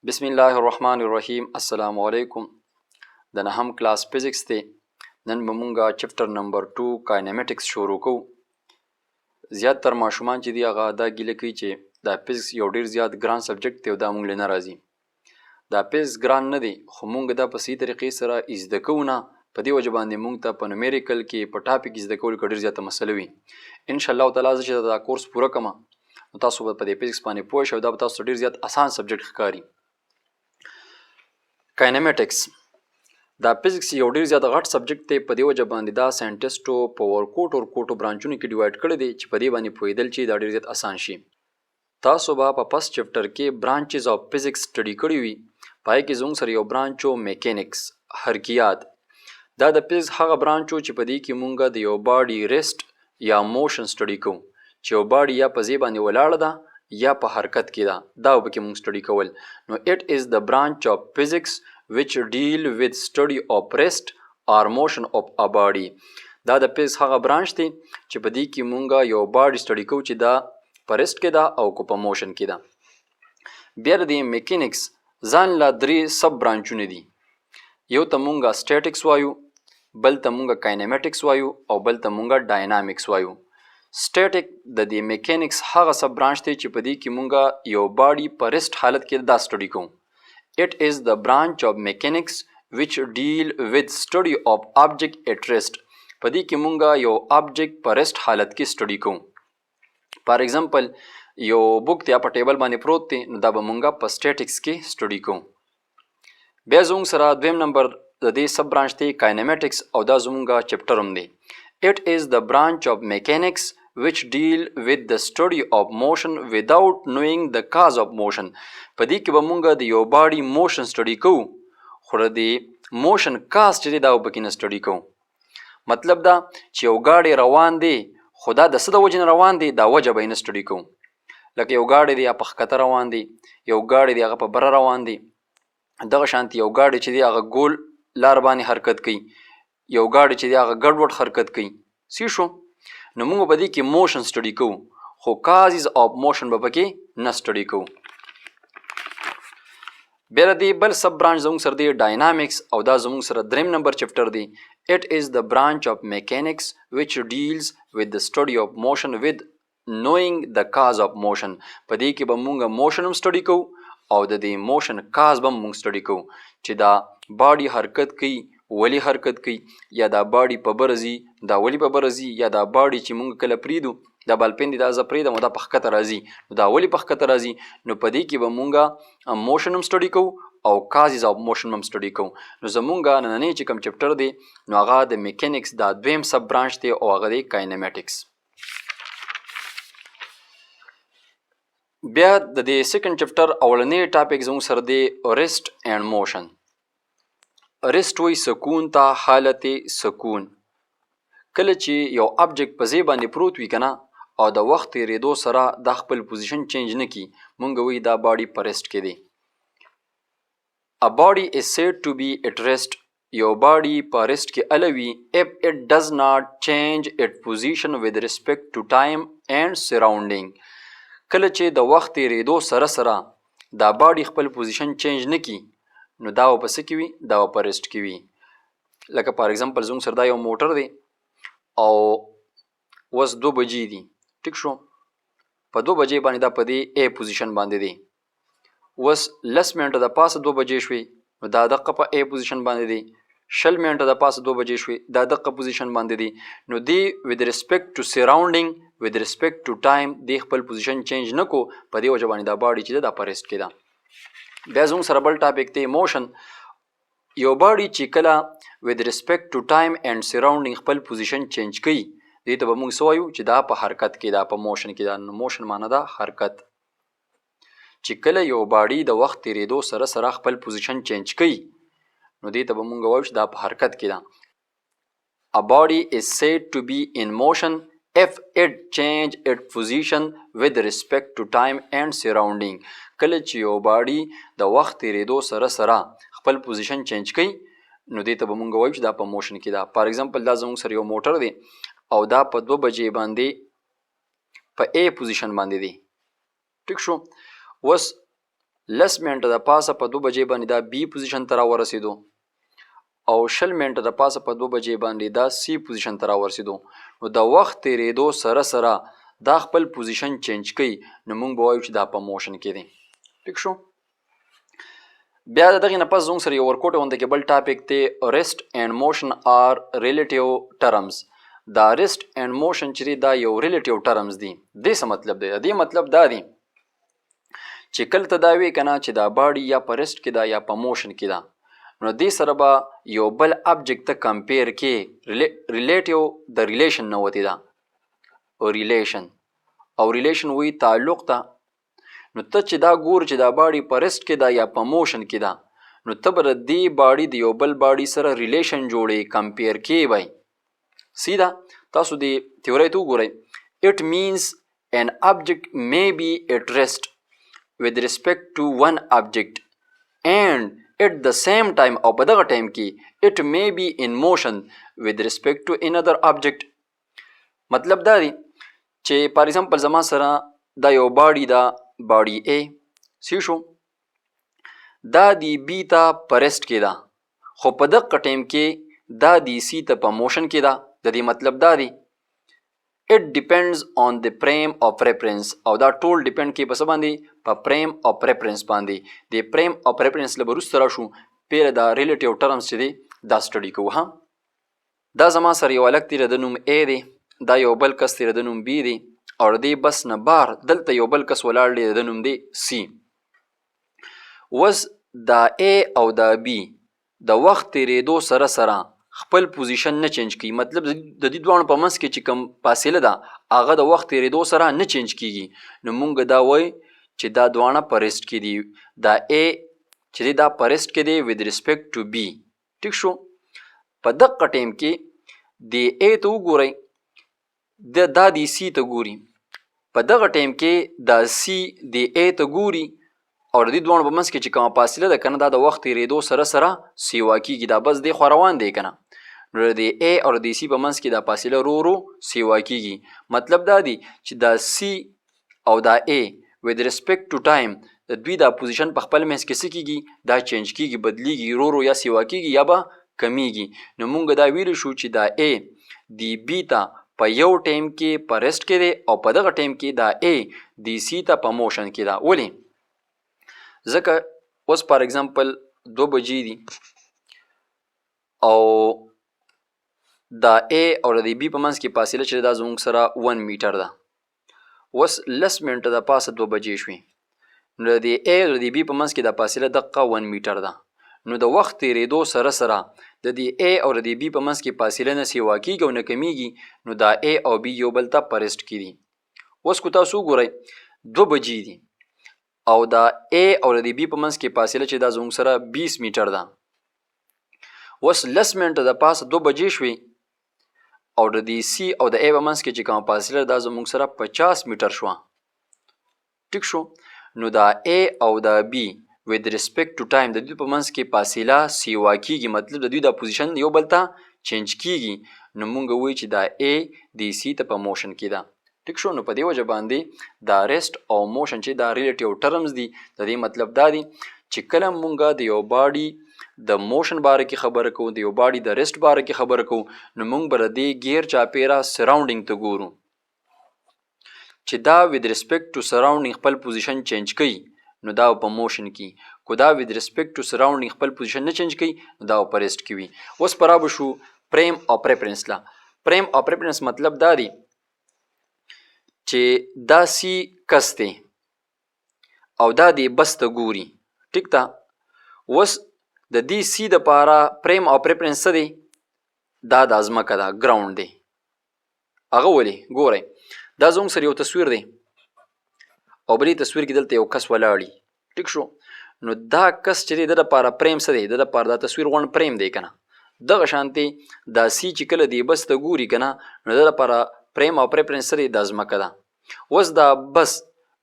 بسم الله الرحمن الرحیم. السلام علیکم. د نهم کلاس فزیکس دی. نن به مونږه چپټر نمبر 2 کاینمیټکس شروع کوو. زیات تر ماشومان چې دی هغه دا ګیله کوي چې دا فزیکس یو ډیر زیات ګران سبجیکټ دی او دا مونږ له نه راځي. دا فزیکس ګران نه دی خو مونږ دا په صحیح طریقې سره زده کوو نه. په دې وجه باندې مونږ ته په نومیریکل کې په ټاپک زده کولو کې ډېر زیاته مسله وي. انشاءالله تعالی زه چې دا کورس پوره کړم نو تاسو به په دې فزیکس باندې پوه شئ او دا به تاسو ډېر زیات اسان سبجیکټ ښکاري. کاینمیټکس دا فزیکس یو ډیر زیات غټ سبجیکټ دی. په دې وجه باندې دا ساینټسټو په ورکوټو برانچونو کې ډیوایډ کړی دی چې په دې باندې پوهېدل چې دا ډیر زیات اسان شي. تاسو به په فست چپټر کې برانچز آف فزیکس سټډي کړی وي. پای کې زموږ سره یو برانچ و میکینکس، حرکیات. دا د فزیکس هغه برانچ و چې په دې کې مونږ د یو باډي ریسټ یا موشن سټډي کوو چې یو باډي یا په ځای باندې ولاړه ده یا په حرکت کې ده. دا به کې مونږ سټډي کول. نو اټ از د برانچ آف فزیکس which deal with study of rest or motion of a body. دا د فزیکس هغه برانچ دی چې په دې کې مونږ یو باډي سټډي کوو چې دا په ریسټ کې ده او کو په موشن کې ده. بیا د میکینکس ځان لا درې سب برانچونه دي. یو ته مونږ سټیټکس وایو، بل ته مونږ کاینمیټکس وایو او بل ته مونږ ډاینامیکس وایو. سټیټک د دې میکینکس هغه سب برانچ دی چې په دې کې مونږ یو باډي په ریسټ حالت کې دا سټډي کوو. It is the branch of mechanics which deal with study of object at rest. په دې کې مونږ یو object په rest حالت کې study کوو. For example یو بوک دی په ټیبل باندې پروت دی نو دا به مونږ په statics کې study کوو. بیا زموږ سره دویم نمبر د دې سب برانچ دی کاینمیټکس او دا زمونږ چپټر هم دی. It is the branch of mechanics which deal with the study of motion without knowing the cause of motion. په دې کې به مونږ د یو باډي موشن سټډي کوو خو د موشن کاز چې دی دا به پکې نه سټډي کوو. مطلب دا چې یو ګاډی روان دی خو دا د څه د وجې نه روان دی دا وجه به یې نه سټډي کوو. لکه یو ګاډی دی په ښکته روان دی، یو ګاډی دی هغه په بره روان دی. دغه شانتي یو ګاډی چې دی هغه ګول لار باندې حرکت کوي، یو ګاډی چې دی هغه ګډوډ حرکت کوي. سی شو نو موږ په دې کې موشن سټډي کوو خو کازز اف موشن به پکې نه سټډي کوو. بیا د دې بل سب برانچ زموږ سره دی ډاینامیکس او دا زموږ سره دریم نمبر چپټر دی. It is the branch of mechanics which deals with the study of motion with knowing the cause of motion. په دې کې به موږ موشن هم سټډي کوو او د دې موشن کاز به موږ سټډي کوو چې دا باډي حرکت کوي ولی حرکت کوي، یا دا باډي په بره ځي دا ولی په بره ځي، یا دا باډي چې مونږ کله پریدو دا بالپین دی دا زه پریدم او دا په ښکته راځي نو دا ولی په ښکته راځي. نو په دې کې به مونږ موشن هم سټډي کوو او کازز آف موشن هم سټډي کوو. نو زمونږ نننی چې کوم چپټر دی نو هغه د میکینکس دا دویم سب برانچ دی او هغه دی کاینمیټکس. بیا د دې سیکنډ چپټر اولنی ټاپک زموږ سره دی ریسټ اینډ موشن. ریسټ وی سکون ته، حالت سکون. کله چې یو ابجیکټ په ځای باندې پروت وي کنه او د وخت تیریدو سره دا خپل پوزیشن چینج نه کی مونږ وی دا باډي په ریسټ کې دی. A body is said to be at rest. یو باډي په ریسټ کې الوي if it does not change its position with respect to time and surrounding. کله چې د وخت تیریدو سره سره دا باډي خپل پوزیشن چینج نه کی نو دا په څه کې وي دا په ریسټ کې وي. لکه فار ایگزامپل زموږ سره دا یو موټر دی او اوس 2 بجې دي، ټیک شو. په 2 بجې باندې دا په دې ا پوزیشن باندې دی. اوس 10 منټه د پاسه 2 بجې شوي نو دا دقه په ا پوزیشن باندې دی. 20 منټه د پاسه 2 بجې شوي دا دقه پوزیشن باندې دی. نو دی with respect to surrounding with respect to time دی خپل پوزیشن چینج نه کو. په دې وجه باندې دا باډي چې دا په ریسټ کې ده. بیا زموږ سره بل ټاپک دی موشن. یو باډي چې کله with respect to time and surrounding خپل پوزیشن چینج کوي دې ته به موږ څه وایو چې دا په حرکت کې ده، په موشن کې ده. نو موشن معنی ده حرکت. چې کله یو باډي د وخت تیریدو سره سره خپل پوزیشن چینج کوي نو دې ته به موږ وایو چې دا په حرکت کې ده. A body is said to be in motion if it change its position with respect to time and surrounding. کله چې یو باډي د وخت تیریدو سره سره خپل پوزیشن چینج کوي نو دې ته به مونږ وایو چې دا په موشن کې ده. فار ایگزامپل دا زموږ سره یو موټر دی او دا په 2 بجې باندې په ا پوزیشن باندې دی، ټیک شو. اوس لس منټه د پاسه په 2 بجې باندې دا بی پوزیشن ته راورسېدو او 20 منټه د پاسه په 2 بجې باندې دا سی پوزیشن ته راورسېدو نو د وخت تیریدو سره سره دا خپل پوزیشن چینج کوي نو موږ به وایو چې دا په موشن کې دی ټیک شو. بیا د دغې نه پس زموږ سره یو ورکوټ غونډه کې بل ټاپک دی ریسټ اینډ موشن آر ریلیټیو ټرمز. دا ریسټ اینډ موشن چې دی دا یو ریلیټیو ټرمز دی. دې څه مطلب دی؟ دې مطلب دا دی چې کله ته دا وی کنه چې دا باډي یا په ریسټ کې دا یا په موشن کې دا نو دې سره به یو بل ابجیکټ ته کمپیر کې ریلیټیو د ریلیشن نه وتی دا ریلیشن او ریلیشن وی تعلق ته نو ته چې دا ګور چې دا باډي په ریسټ کې دا یا په موشن کې دا نو ته به دې باډي د یو بل باډي سره ریلیشن جوړې کمپیر کې وای. سیدا تاسو دې تیوري ته وګورئ it means an object may be at rest with respect to one object and at the same time او په دغه ټایم کې it may be in motion with respect to another object. مطلب دا دی چې فار ایگزامپل زما سره دا یو باډي دا باډي A سی شو دا دی بی ته په ریسټ کې ده خو په دغه ټایم کې دا دی سی ته په موشن کې ده. د دې مطلب دا دی it depends on the frame of reference او دا ټول ډیپند کوي په څه باندې؟ په فریم اف ریفرنس باندې. د فریم اف ریفرنس له وروسته راشو پیله دا ریلیټیو ټرمز چې دی دا سټډي کوو. ها دا زما سره یو هلک دی د نوم A دی دا یو بل کس دی د نوم B دی او د دې بس نه بار دلته یو بل کس ولاړ دی د نوم دی C. وس دا A او دا B د وخت تیریدو سره سره خپل پوزیشن نه چینج کی. مطلب د دې دوه په منځ کې چې کوم فاصله ده هغه د وخت تیریدو سره نه چینج کیږي نو مونږ دا وای چې دا دوه په ریسټ کې دي. دا A چې دا په ریسټ کې دی with respect to B. ټیک شو. په دغه ټایم کې د A ته وګورئ دا د C ته ګوري په دغه ټایم کې دا C د A ته ګوري او د دې دوه په منځ کې چې کومه فاصله ده کنه دا د وخت تیریدو سره سره سیوا کیږي. دا بس دی خو روان دی کنه نو د A او د C په منځ کې دا فاصله رو رو سیوا کیږي. مطلب دا دی چې دا C او دا A with respect to time د دوی دا پوزیشن په خپل منځ کې څه کیږي دا چینج کیږي بدلیږي رو رو یا سیوا کیږي یا به کمیږي. نو مونږ دا ویلی شو چې دا A د B ته په یو ټایم کې په ریسټ کې دی او په دغه ټایم کې دا A د C ته په موشن کې ده. ولې؟ ځکه اوس فار ایگزامپل 2 بجې دي او دا A او د B په منځ کې فاصله چې دا زموږ سره 1 میټر ده. اوس 10 منټه د پاسه 2 بجې شوې نو د A او د B په منځ کې دا فاصله دقه 1 میټر ده. نو د وخت تیریدو سره سره د دې A او د B په منځ کې فاصله نه سیوا کیږي او نه کمیږي نو دا A او B یو بل ته په ریسټ کې دي. اوس کو تاسو وګورئ 2 بجې دي او دا A او د B په منځ کې فاصله چې دا زموږ سره 20 میټر ده. اوس 10 منټه د پاسه 2 بجې شوې او د C او د A په منځ کې چې کومه فاصله دا زموږ سره 50 میټر شوه. ټیک شو. نو دا A او دا B with respect to time د دوی په منځ کې فاصله سیوا کیږي. مطلب د دوی دا پوزیشن یو بل ته چینج کیږي نو مونږ وایو چې دا A د C ته په موشن کې ده. ټیک شو. نو په دې وجه باندې دا ریسټ او موشن چې دا ریلیټیو ټرمز دي د دې مطلب دا دی چې کله مونږ د یو باډي د موشن باره کې خبره کوو د یو باډي د ریسټ باره کې خبره کوو نو مونږ به د دې غیر چاپیره سراونډینګ ته ګورو چې دا with respect to surrounding خپل پوزیشن چینج کوي نو دا په موشن کې. کو دا with respect to surrounding خپل پوزیشن نه چینج کوي نو دا په ریسټ کې وي. اوس پرابه شو فریم اف ریفرنس لا. فریم اف ریفرنس مطلب دا دی چې دا C کس دی او دا دی بس ته ګوري. ټیک تا. اوس د دې C د پاره فریم اف ریفرنس څه دی؟ دا د ازمکه دا ګراوند دی. هغه ولې ګورئ دا زموږ سره یو تصویر دی او بلې تصویر کې دلته یو کس ولاړی. ټیک شو. نو دا کس چې دی د لپاره فریم څه دی؟ د لپاره دا تصویر غوڼ فریم دی کنه. دغه شانتي دا C چې کله دی بس ته ګوري کنه نو د لپاره فریم اف ریفرنس دی د ازمکه ده. اوس دا بس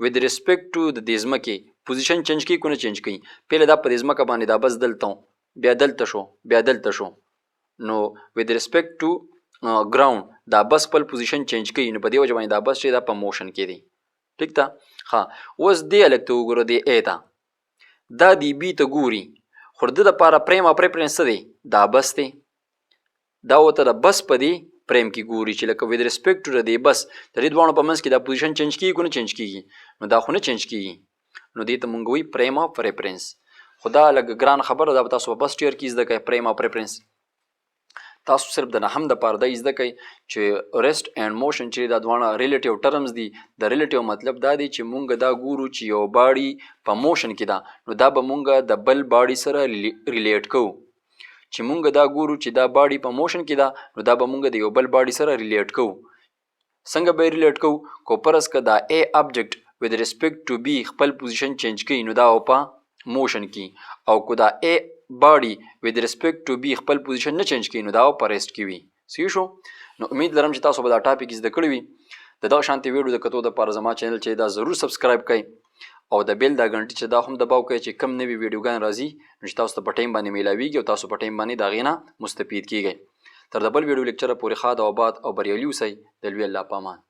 with respect to د دې ځمکې پوزیشن چینج کوي کو نه چینج کوي؟ پیله دا په دې ځمکه باندې دا بس دلته بیا دلته شو بیا دلته شو نو with respect to ground دا بس خپل پوزیشن چینج کوي نو په دې وجه باندې دا بس چې دا په موشن کې دی. ټیک تا. ها اوس دې الګ ته وګورو دې A ته دا دی بی ته ګوري خو د دپاره پریم او پریفرنس څه دی دا بس دی دا ورته د بس په دې پریم کې ګوري چې لکه ود ریسپیکټ ټو د دې بس د دې دواړو په منځ کې دا پوزیشن چینج کېږي که نه چینج کېږي نو دا خو نه چینج کېږي نو دې ته مونږ وایي پریم او پریفرنس خو دا لږ ګران خبره ده به تاسو په بس ټیر کې زده کوئ پریم او پریفرنس تاسو صرف د نهم دپاره دا زده کوئ چې ریسټ اینډ موشن چې دا دواړه ریلیټیو ټرمز دي د ریلیټیو مطلب دا دی چې مونږ دا ګورو چې یو باډي په موشن کې ده نو دا به مونږ د بل باډي سره ریلیټ کوو چې مونږ دا ګورو چې دا باډي په موشن کې ده نو دا به مونږ د یو بل باډي سره ریلیټ کوو څنګه به ریلیټ کوو کو پرس که دا ا ابجیکټ with respect to B خپل پوزیشن چینج کوي نو دا په موشن کې او کو دا A باډي with respect to B خپل پوزیشن نه چینج کوي نو دا په ریسټ کې وي صحیح شو نو امید لرم چې تاسو به دا ټاپک زده کړی وي د دغه شانتي ویډیو د کتو دپاره زما چینل چې دا ضرور سبسکرایب کړئ او د بیل دا غنټې چې دا هم دباو کوئ چې کم نوي ویډیوګان راځي نو چې تاسو ته په ټایم باندې میلاویږي او تاسو په ټایم باندې د هغې نه مستفید کیږئ تر د بل ویډیو لیکچره پورې ښاد او آباد او بریالي اوسئ د لوی الله په امان